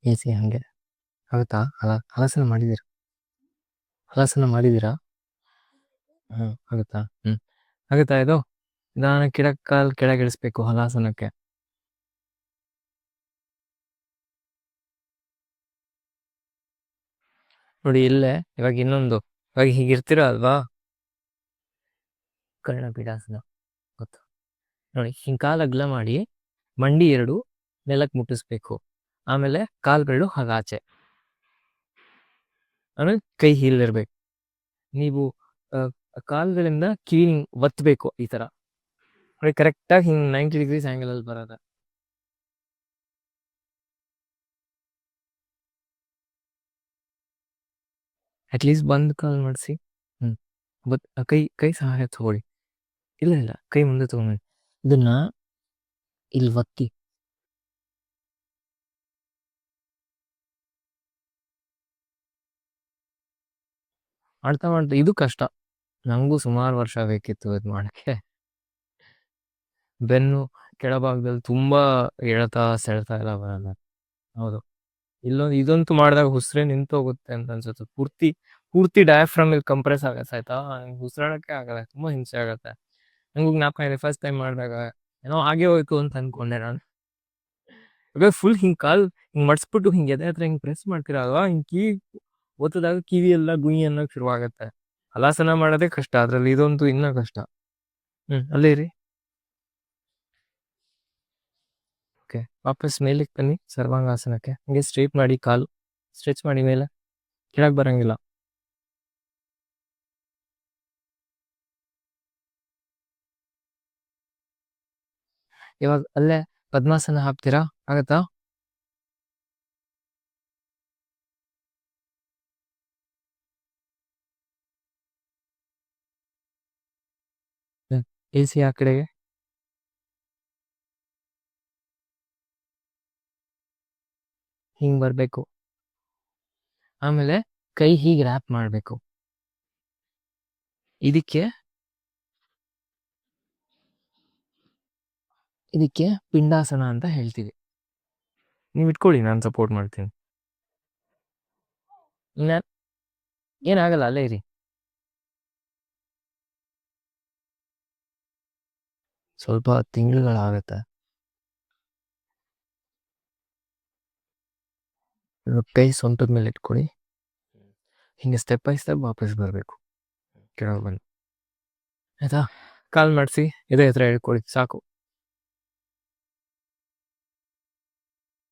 A C ಹಂಗೆ ಆಗುತ್ತಾ? ಹಲಸನ ಮಾಡಿದ್ದೀರಾ? ಹಲಸನ ಮಾಡಿದ್ದೀರಾ? ಆಗುತ್ತಾ? ಆಗುತ್ತಾ ಇದು? ನಿಧಾನ ಕೆಳಗಿಳಿಸ್ಬೇಕು ಹಲಾಸನಕ್ಕೆ. ನೋಡಿ ಇಲ್ಲೇ ಇವಾಗ ಇನ್ನೊಂದು, ಇವಾಗ ಹೀಗಿರ್ತೀರ ಅಲ್ವಾ, ಕರ್ಣಪೀಠಾಸನ ಗೊತ್ತು ನೋಡಿ. ಹಿಂಗ್ ಕಾಲ್ ಅಗ್ಲ ಮಾಡಿ ಮಂಡಿ 2 ನೆಲಕ್ಕೆ ಮುಟ್ಟಿಸ್ಬೇಕು. ಆಮೇಲೆ ಕಾಲ್ ಬೆರಳು ಹಾಗಾಚೆ, ಆಮೇಲೆ ಕೈ ಹೀಲಿರ್ಬೇಕು. ನೀವು ಕಾಲ್ಗಳಿಂದ ಕಿವಿ ಒತ್ತಬೇಕು ಈ ತರ ನೋಡಿ, ಕರೆಕ್ಟಾಗಿ ಹಿಂಗ್ 90 ಡಿಗ್ರೀಸ್ ಆಂಗಲ್ ಅಲ್ಲಿ ಬರೋದ. ಅಟ್ಲೀಸ್ಟ್ ಬಂದ್ ಕಾಲ್ ಮಾಡಿಸಿ. ಕೈ ಸಹಾಯ ತಗೊಳ್ಳಿ. ಇಲ್ಲ ಕೈ ಮುಂದೆ ತಗೊಂಡು ಇದನ್ನ ಇಲ್ಲಿ ಒತ್ತಿ. ಮಾಡ್ತಾ ಇದು ಕಷ್ಟ. ನಂಗೂ ಸುಮಾರು ವರ್ಷ ಬೇಕಿತ್ತು ಇದು ಮಾಡಕ್ಕೆ. ಬೆನ್ನು ಕೆಳಭಾಗದಲ್ಲಿ ತುಂಬಾ ಎಳ್ತಾ ಸೆಳ್ತಾ ಎಲ್ಲ ಬರಲ್ಲ. ಹೌದು, ಇದಂತೂ ಮಾಡಿದಾಗ ಉಸಿರೇ ನಿಂತೋಗುತ್ತೆ ಅಂತ ಅನ್ಸುತ್ತೆ. ಪೂರ್ತಿ ಡಯಾಫ್ರಮ್ ಇಲ್ಲಿ ಕಂಪ್ರೆಸ್ ಆಗತ್ತೆ ಆಯ್ತಾ. ಉಸಿರಾಡಕ್ಕೆ ಆಗಲ್ಲ, ತುಂಬಾ ಹಿಂಸೆ ಆಗತ್ತೆ. ನಂಗೂ ಜ್ಞಾಪಕ ಇದೆ, ಫಸ್ಟ್ ಟೈಮ್ ಮಾಡಿದಾಗ ಏನೋ ಹಾಗೆ ಹೋಯ್ತು ಅಂತ ಅನ್ಕೊಂಡೆ ನಾನು. ಇವಾಗ ಫುಲ್ ಹಿಂಗ್ ಕಾಲ್ ಹಿಂಗ್ ಮಡ್ಸ್ಬಿಟ್ಟು ಹಿಂಗ್ ಎದೆ ಹತ್ರ ಹಿಂಗ್ ಪ್ರೆಸ್ ಮಾಡ್ತಿರಲ್ವಾ, ಹಿಂಗ್ ಕಿವಿ ಒತ್ತದಾಗ ಕಿವಿ ಎಲ್ಲ ಗುಯಿ ಅನ್ನೋಕ್ ಶುರುವಾಗತ್ತೆ. ಹಲಾಸನ ಮಾಡೋದೇ ಕಷ್ಟ, ಅದ್ರಲ್ಲಿ ಇದಂತೂ ಇನ್ನ ಕಷ್ಟ. ಅಲ್ಲೇ ಇರಿ. ಓಕೆ, ವಾಪಸ್ ಮೇಲಕ್ಕೆ ಬನ್ನಿ ಸರ್ವಾಂಗಾಸನಕ್ಕೆ. ಹಂಗೆ ಸ್ಟ್ರೈಟ್ ಮಾಡಿ, ಕಾಲು ಸ್ಟ್ರೆಚ್ ಮಾಡಿ ಮೇಲೆ, ಕೆಳಗೆ ಬರಂಗಿಲ್ಲ. ಇವಾಗ ಅಲ್ಲೇ ಪದ್ಮಾಸನ ಹಾಕ್ತೀರಾ? ಆಗತ್ತಾ? ಇಳಿಸಿ ಆ ಕಡೆಗೆ. ಹಿಂಗ್ ಬರ್ಬೇಕು. ಆಮೇಲೆ ಕೈ ಹೀಗೆ ರ್ಯಾಪ್ ಮಾಡ್ಬೇಕು. ಇದಕ್ಕೆ ಪಿಂಡಾಸನ ಅಂತ ಹೇಳ್ತೀವಿ. ನೀವು ಇಟ್ಕೊಳ್ಳಿ, ನಾನು ಸಪೋರ್ಟ್ ಮಾಡ್ತೀನಿ. ಏನಾಗಲ್ಲ, ಅಲ್ಲೇ ಇರಿ. ಸ್ವಲ್ಪ ತಿಂಗಳುಗಳಾಗತ್ತೆ. ಕೈ ಸೊಂಟದ ಮೇಲೆ ಇಟ್ಕೊಳ್ಳಿ. ಹಿಂಗೆ ಸ್ಟೆಪ್ ಬೈ ಸ್ಟೆಪ್ ವಾಪಸ್ ಬರಬೇಕು ಕೆಳಗೆ ಬಂದು, ಆಯ್ತಾ? ಕಾಲ್ ಮಾಡಿಸಿ ಇದೇ ಹತ್ರ ಹೇಳ್ಕೊಳ್ಳಿ, ಸಾಕು.